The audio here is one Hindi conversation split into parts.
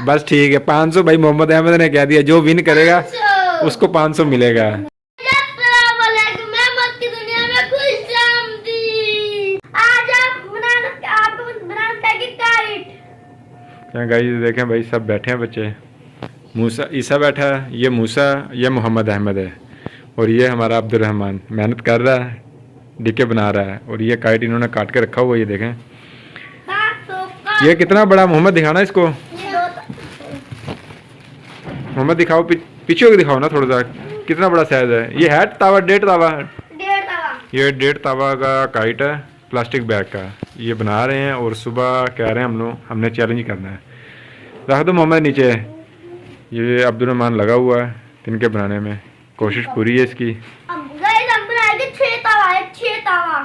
बस ठीक है 500 भाई मोहम्मद अहमद ने कह दिया, जो विन करेगा उसको 500 मिलेगा। क्या गाइस देखें भाई सब बैठे हैं बच्चे, मूसा ईसा बैठा है, ये मूसा, ये मोहम्मद अहमद है और ये हमारा अब्दुल रहमान मेहनत कर रहा है, डिके बना रहा है। और ये काइट इन्होंने काट के रखा हुआ है, ये देखें ये कितना बड़ा। मोहम्मद दिखाना इसको, मोहम्मद दिखाओ, पीछे को दिखाओ ना थोड़ा सा, कितना बड़ा साइज है। ये है तावा, 1.5 तावा, ये 1.5 तावा का काइट है प्लास्टिक बैग का, ये बना रहे हैं। और सुबह कह रहे हैं हम लोग हमने चैलेंज करना है। रख दो मोहम्मद नीचे। ये अब्दुल रहमान लगा हुआ है तिनके बनाने में, कोशिश पूरी है इसकी।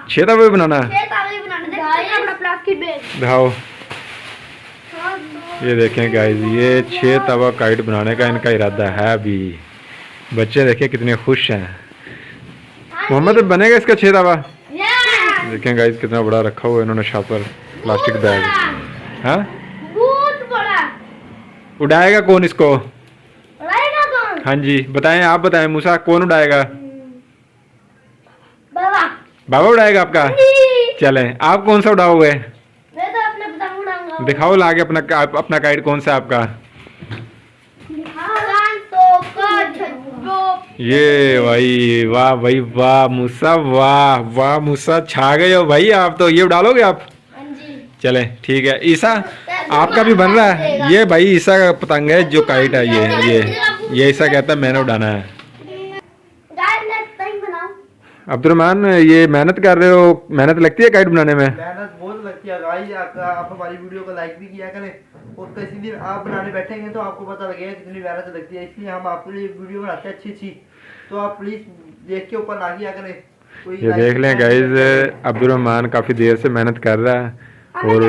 6 तावे बनाना है, दिखाओ। ये देखें गाइस, ये 6 तवा काइट बनाने का इनका इरादा है अभी। बच्चे देखें कितने खुश हैं। मोहम्मद बनेगा इसका 6 तवा। देखें गाइस कितना बड़ा रखा हुआ है इन्होंने शॉपर प्लास्टिक बैग। हाँ उड़ाएगा कौन इसको? हाँ जी बताएं, आप बताएं मूसा, कौन उड़ाएगा? बाबा उड़ाएगा आपका? चलें, आप कौन सा उड़ाओगे? दिखाओ लाके अपना काइट कौन सा आपका? ये भाई, वाह भाई वाह मूसा, वाह वाह मूसा, छा गए हो भाई आप तो। ये उड़ा लोगे आप? चले ठीक है। ईसा आपका भी बन रहा है। ये भाई ईसा का पतंग है जो काइट है, ये ईसा कहता है मैंने उड़ाना है। अब्दुल रहमान ये मेहनत कर रहे हो, मेहनत लगती है काइट बनाने में? मेहनत बहुत लगती है गाइस। आप हमारी वीडियो को लाइक भी किया करें, और किसी दिन आप बनाने बैठेंगे तो आपको पता लगेगा कितनी मेहनत लगती है। इसलिए हम आपके लिए वीडियो बनाते हैं अच्छी, तो आप प्लीज देख के ऊपर ना किया करें। ये देख लें गाइस, अब्दुल रहमान काफी देर से मेहनत कर रहा है। और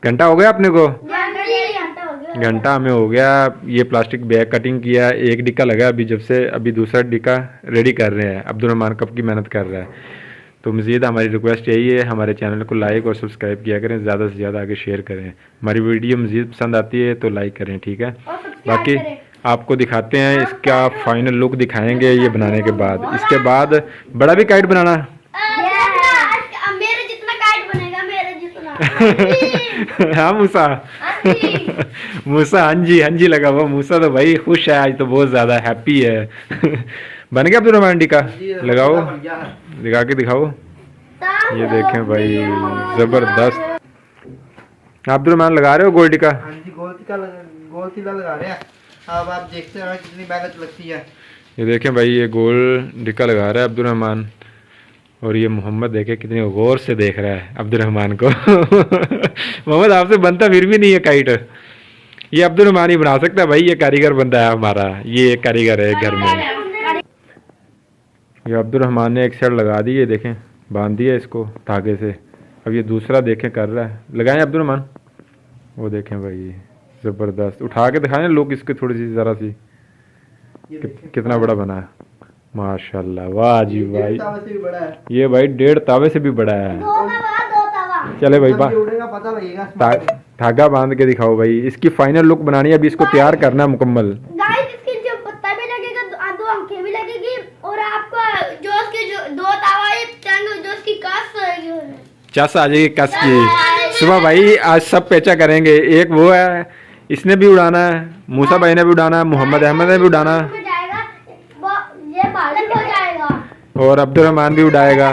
घंटा हो गया अपने को? घंटा हमें हो गया। ये प्लास्टिक बैग कटिंग किया, एक डिक्का लगा अभी जब से, अभी दूसरा डिक्का रेडी कर रहे हैं। अब्दुल रहमान कब की मेहनत कर रहा है। तो मज़ीद हमारी रिक्वेस्ट यही है, हमारे चैनल को लाइक और सब्सक्राइब किया करें, ज़्यादा से ज़्यादा आगे शेयर करें। हमारी वीडियो मज़ीद पसंद आती है तो लाइक करें, ठीक है। बाकी आपको दिखाते हैं इसका फाइनल लुक दिखाएंगे ये बनाने के बाद। इसके बाद बड़ा भी काइट बनाना हाँ मूसा मूसा हाँ जी लगा हुआ। मूसा तो भाई खुश है आज तो, बहुत ज्यादा हैप्पी है बन गया अब्दुल रहमान का? लगाओ, दिखा के दिखाओ। ये देखें भाई जबरदस्त। अब्दुल रहमान लगा रहे हो गोल्डी का? हाँ जी गोल तिला लगा रहे हैं। अब आप देखते हैं कितनी मेहनत लगती है। ये देखें भाई, ये गोल डिक्का लगा रहा है अब्दुल रहमान। और ये मोहम्मद देखे कितने गौर से देख रहा है अब्दुल रहमान को मोहम्मद आपसे बनता फिर भी नहीं है काइट। ये अब्दुल रहमान ही बना सकता है भाई, ये कारीगर बंदा है हमारा, ये एक कारीगर है घर में। ये अब्दुल रहमान ने एक साइड लगा दी, ये देखें बांध दिया इसको धागे से। अब ये दूसरा देखें कर रहा है। लगाएं अब्दुल रहमान, वो देखें भाई ज़बरदस्त। उठा के दिखाएं लोग इसके थोड़ी सी ज़रा सी, कितना बड़ा बना है माशाल्लाह। वाह जी भाई, ये भाई 1.5 तावे से भी बड़ा है। चले भाई धागा बांध के दिखाओ भाई। इसकी फाइनल लुक बनानी है, अभी इसको तैयार करना है मुकम्मल। चस आ जाएगी कस की। सुबह भाई आज सब पेचा करेंगे। एक वो है, इसने भी उड़ाना है, मूसा भाई ने भी उड़ाना है, मोहम्मद अहमद ने भी उड़ाना है, और अब्दुल रहमान भी उड़ाएगा।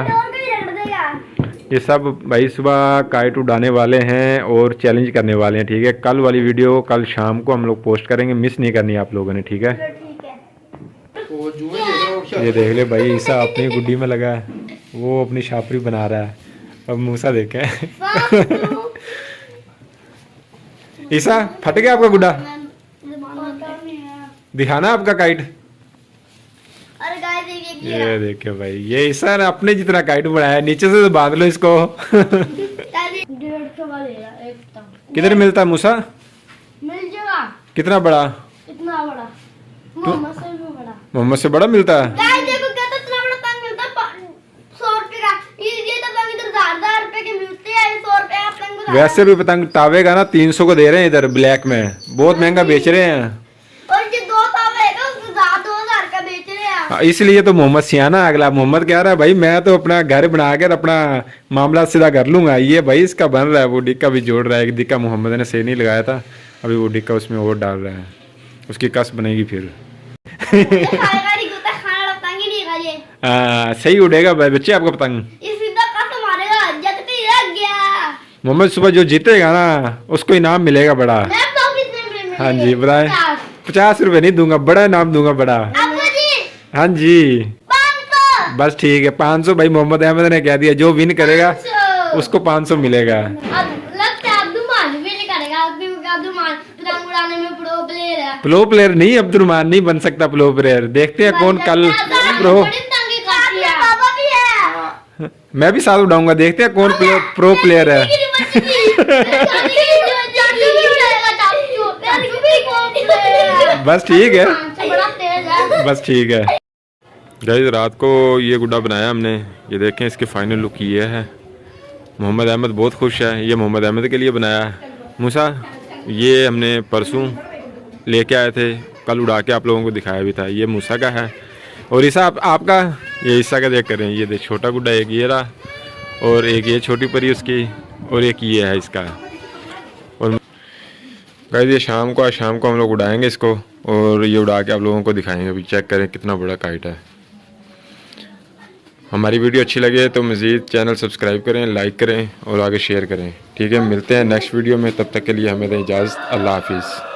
ये सब भाई सुबह काइट उड़ाने वाले हैं और चैलेंज करने वाले हैं, ठीक है। कल वाली वीडियो कल शाम को हम लोग पोस्ट करेंगे, मिस नहीं करनी आप लोगों ने, ठीक है। ये देख ले भाई, ईसा अपनी गुड्डी में लगा है, वो अपनी छापरी बना रहा है। अब मूसा देखे ईसा फट गया आपका गुड्डा, दिखाना आपका काइट। ये देखिए भाई, ये ईसा ने अपने जितना काइट बनाया, नीचे से तो बांध लो इसको किधर मिलता है मूसा? मिल जाएगा। कितना बड़ा? इतना बड़ा, मोहम्मद से भी बड़ा। मोहम्मद से बड़ा मिलता है? देखो क्या इतना बड़ा तंग मिलता है 100 रुपए का। ये तो तंग इधर 1000 रुपए के मिलते हैं, 100 रुपए आप तंग वैसे भी पतंग तावे का ना 300 को दे रहे हैं इधर ब्लैक में, बहुत महंगा बेच रहे हैं। और जो 2 तावा है उसको 2,000 का बेच रहे हैं। हाँ, इसलिए तो मोहम्मद सियाना अगला मोहम्मद कह रहा है भाई मैं तो अपना घर बना कर अपना मामला सीधा कर लूंगा। ये भाई इसका बन रहा है, वो डिक्का भी जोड़ रहा है। एक डिक्का मोहम्मद ने सही नहीं लगाया था, अभी वो डिक्का उसमें और डाल रहा है, उसकी कस बनेगी फिर। खाएगा नहीं गोता, खाना पतंग ही नहीं खाइए। हाँ सही उड़ेगा भाई बच्चे आपका पतंग। इस सीधा कस मारेगा, जगती रह गया। मोहम्मद सुबह जो जीतेगा ना उसको इनाम मिलेगा बड़ा। मैं तो कितने में हाँ जी बताए। 50। 50 रुपए नहीं दूंगा, बड़ा इनाम दूंगा बड़ा। अब्बू जी हाँ जी 500। बस ठीक है 500 भाई मोहम्मद अहमद ने कह दिया जो विन करेगा 500। उसको 500 मिलेगा। अब लगता है अब्दुलमान भी नहीं करेगा, क्योंकि अब्दुलमान पतंग उड़ाने में प्रो प्लेयर है। प्रो प्लेयर नहीं, अब्दुलरहमान नहीं बन सकता प्रो प्लेयर। देखते हैं कौन कल प्रो। बड़ी पतंगे काटती है। बाबा भी है। मैं भी साथ उड़ाऊंगा, देखते हैं कौन प्रो प्लेयर है। बस ठीक है, बड़ा तेज है। बस ठीक है। गाइस रात को ये गुड्डा बनाया हमने, ये देखें इसकी फाइनल लुक ये है। मोहम्मद अहमद बहुत खुश है, ये मोहम्मद अहमद के लिए बनाया है। मूसा ये हमने परसों लेके आए थे, कल उड़ा के आप लोगों को दिखाया भी था। ये मूसा का है और ईसा आपका, ये ईसा का देख कर रहे हैं। ये देख छोटा गुड्डा एक ये रहा और एक ये छोटी परी उसकी और एक ये है इसका। और गाइस ये शाम को, आज शाम को हम लोग उड़ाएंगे इसको और ये उड़ा के आप लोगों को दिखाएंगे। अभी चेक करें कितना बड़ा काइट है। हमारी वीडियो अच्छी लगे तो मज़ीद चैनल सब्सक्राइब करें, लाइक करें और आगे शेयर करें। ठीक है, मिलते हैं नेक्स्ट वीडियो में, तब तक के लिए हमें दें इजाज़त। अल्लाह हाफिज़।